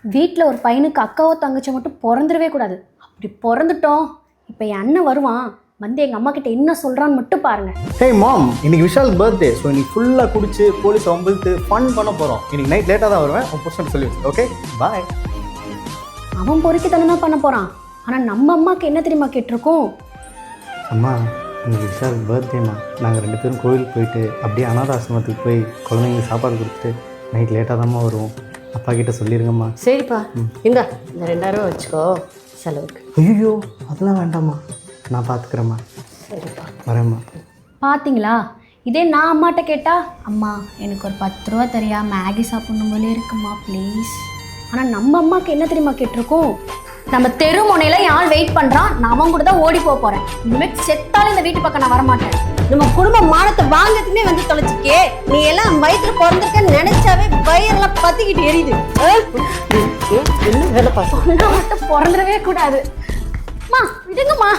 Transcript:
வீட்டில் ஒரு பையனுக்கு அக்காவோ தங்கச்சோ மட்டும் பிறந்துடவே கூடாது. அப்படி பிறந்துட்டோம், இப்போ என் அண்ணன் வருவான், வந்து எங்கள் அம்மா கிட்ட என்ன சொல்கிறான்னு மட்டும் பாருங்கள். ஹே மாம், இன்னைக்கு விஷால் பர்த்டே. ஸோ இன்னைக்கு ஃபுல்லாக குடிச்சு போலீஸ் வம்பிழுத்து ஃபன் பண்ண போகிறோம். இன்னைக்கு நைட் லேட்டாக தான் வருவேன். உன் புருஷன் சொல்லி ஓகே பாய். அவன் பொறுக்கித்தனம் தான் பண்ண போகிறான். ஆனால் நம்ம அம்மாவுக்கு என்ன தெரியுமா கேட்டிருக்கோம்? அம்மா, இன்னைக்கு விஷால் பர்த்டேம்மா. நாங்கள் 2 பேரும் கோவிலுக்கு போயிட்டு அப்படியே அனாத ஆசிரமத்துக்கு போய் குழந்தைங்களுக்கு சாப்பாடு கொடுத்துட்டு நைட் லேட்டாக தான்மா வருவோம். அப்பா கிட்ட சொல்லிடுங்கம்மா. சரிப்பா, இந்த 2000 வச்சுக்கோ செலவுக்கு. ஐயோ, அதெல்லாம் வேண்டாம்மா, நான் பார்த்துக்கிறேம்மா. சரிப்பா, வரேம்மா. பார்த்தீங்களா, இதே நான் அம்மாட்ட கேட்டா, அம்மா எனக்கு ஒரு 10 ரூபா தரியா, மேகி சாப்பிடணும் போலே இருக்குமா ப்ளீஸ். ஆனால் நம்ம அம்மாவுக்கு என்ன தெரியுமா கேட்டிருக்கோம்? நம்ம தெரு முனையில யார் வெயிட் பண்ணுறான், நான் அவன் கூட தான் ஓடி போகிறேன். இனிமேல் செத்தாலும் இந்த வீட்டு பக்கம் நான் வரமாட்டேன். நம்ம குடும்ப மானத்தை வாங்கத்துமே வந்து தொலைச்சிக்கே. நீ எல்லாம் வயிற்றுல பிறந்திருக்கன்னு நினைச்சாவே வயிறெல்லாம் பத்திக்கிட்டு எரியுது. என்ன வேலை பார்க்க மட்டும் பிறந்துடவே கூடாது. விடுங்கம்மா.